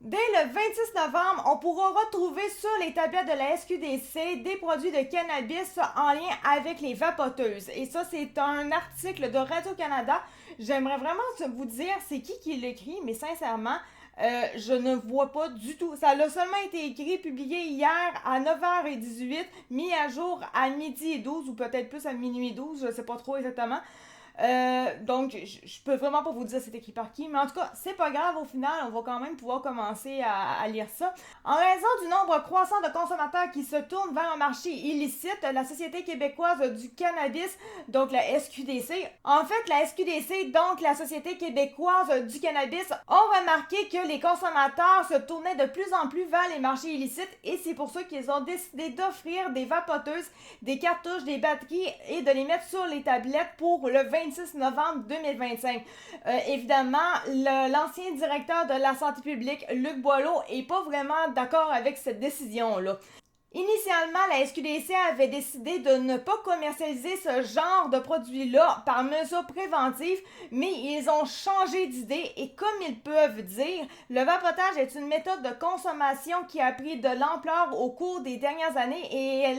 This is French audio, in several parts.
Dès le 26 novembre, on pourra retrouver sur les tablettes de la SQDC des produits de cannabis en lien avec les vapoteuses. Et ça, c'est un article de Radio-Canada. J'aimerais vraiment vous dire c'est qui l'écrit, mais sincèrement, je ne vois pas du tout. Ça a seulement été écrit, publié hier à 9h18, mis à jour à midi et 12, ou peut-être plus à minuit 12, je ne sais pas trop exactement. Donc, je peux vraiment pas vous dire c'est écrit par qui, mais en tout cas, c'est pas grave au final, on va quand même pouvoir commencer à lire ça. En raison du nombre croissant de consommateurs qui se tournent vers un marché illicite, la Société québécoise du cannabis, donc la SQDC, en fait, la SQDC, donc la Société québécoise du cannabis, ont remarqué que les consommateurs se tournaient de plus en plus vers les marchés illicites et c'est pour ça qu'ils ont décidé d'offrir des vapoteuses, des cartouches, des batteries et de les mettre sur les tablettes pour le 26 novembre 2025. Évidemment, l'ancien directeur de la santé publique, Luc Boileau, est pas vraiment d'accord avec cette décision-là. Initialement, la SQDC avait décidé de ne pas commercialiser ce genre de produit-là par mesure préventive, mais ils ont changé d'idée et comme ils peuvent dire, le vapotage est une méthode de consommation qui a pris de l'ampleur au cours des dernières années et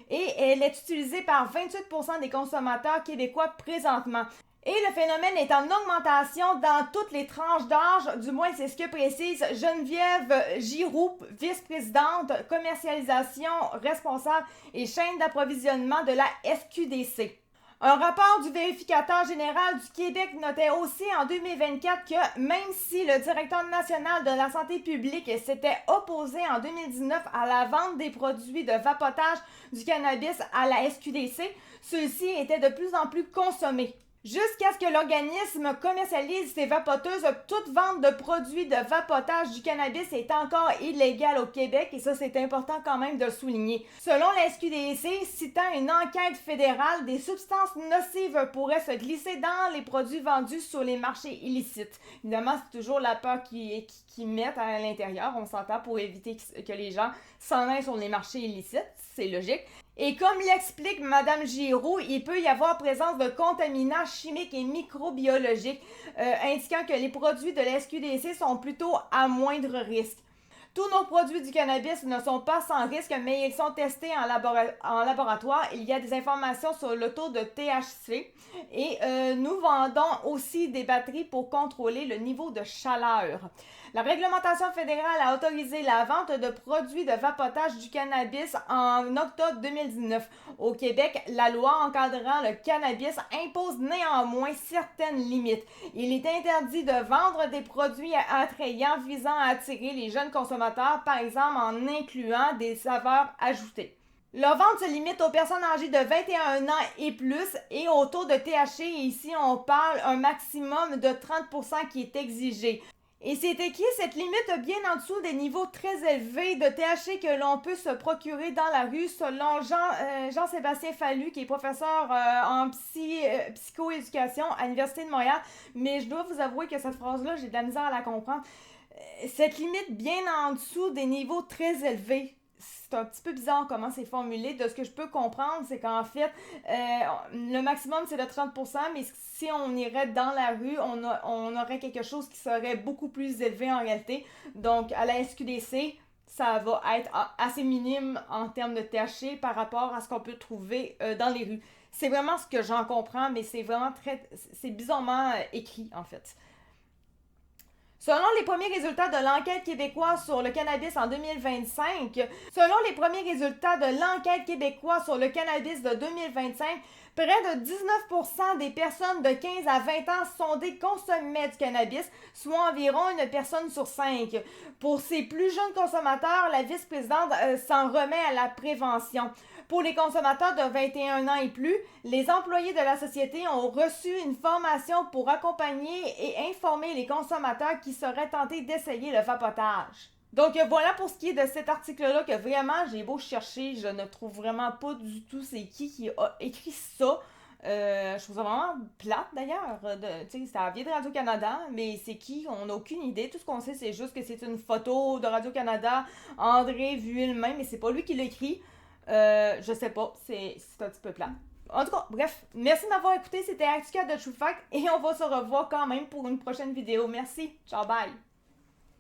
elle est utilisée par 28% des consommateurs québécois présentement. Et le phénomène est en augmentation dans toutes les tranches d'âge, du moins c'est ce que précise Geneviève Giroux, vice-présidente commercialisation responsable et chaîne d'approvisionnement de la SQDC. Un rapport du vérificateur général du Québec notait aussi en 2024 que même si le directeur national de la santé publique s'était opposé en 2019 à la vente des produits de vapotage du cannabis à la SQDC, ceux-ci étaient de plus en plus consommés. Jusqu'à ce que l'organisme commercialise ses vapoteuses, toute vente de produits de vapotage du cannabis est encore illégale au Québec et ça c'est important quand même de le souligner. Selon la SQDC, citant une enquête fédérale, des substances nocives pourraient se glisser dans les produits vendus sur les marchés illicites. Évidemment, c'est toujours la peur qu'ils mettent à l'intérieur, on s'entend pour éviter que les gens s'en aillent sur les marchés illicites, c'est logique. Et comme l'explique Mme Giroux, il peut y avoir présence de contaminants chimiques et microbiologiques, indiquant que les produits de la SQDC sont plutôt à moindre risque. Tous nos produits du cannabis ne sont pas sans risque, mais ils sont testés en laboratoire. Il y a des informations sur le taux de THC et nous vendons aussi des batteries pour contrôler le niveau de chaleur. La réglementation fédérale a autorisé la vente de produits de vapotage du cannabis en octobre 2019. Au Québec, la loi encadrant le cannabis impose néanmoins certaines limites. Il est interdit de vendre des produits attrayants visant à attirer les jeunes consommateurs, par exemple en incluant des saveurs ajoutées. Leur vente se limite aux personnes âgées de 21 ans et plus et au taux de THC, ici on parle un maximum de 30% qui est exigé. Et c'est écrit cette limite bien en dessous des niveaux très élevés de THC que l'on peut se procurer dans la rue selon Jean-Sébastien Fallu qui est professeur en psychoéducation à l'Université de Montréal. Mais je dois vous avouer que cette phrase-là, j'ai de la misère à la comprendre. Cette limite bien en dessous des niveaux très élevés. C'est un petit peu bizarre comment c'est formulé. De ce que je peux comprendre, c'est qu'en fait, le maximum c'est de 30%, mais si on irait dans la rue, on aurait quelque chose qui serait beaucoup plus élevé en réalité. Donc, à la SQDC, ça va être assez minime en termes de THC par rapport à ce qu'on peut trouver dans les rues. C'est vraiment ce que j'en comprends, mais c'est vraiment c'est bizarrement écrit en fait. Selon les premiers résultats de l'enquête québécoise sur le cannabis en 2025, de 2025, près de 19% des personnes de 15 à 20 ans sondées consommaient du cannabis, soit environ une personne sur 5. Pour ces plus jeunes consommateurs, la vice-présidente s'en remet à la prévention. Pour les consommateurs de 21 ans et plus, les employés de la société ont reçu une formation pour accompagner et informer les consommateurs qui seraient tentés d'essayer le vapotage. Donc voilà pour ce qui est de cet article-là que vraiment j'ai beau chercher, je ne trouve vraiment pas du tout c'est qui a écrit ça. Je trouve ça vraiment plate d'ailleurs. Ça vient de Radio-Canada, mais c'est qui? On n'a aucune idée. Tout ce qu'on sait, c'est juste que c'est une photo de Radio-Canada. André Vuillemin, mais c'est pas lui qui l'a écrit. Je sais pas, c'est un petit peu plat. En tout cas, bref, merci de m'avoir écouté, c'était Actica de True Fact et on va se revoir quand même pour une prochaine vidéo. Merci, ciao, bye!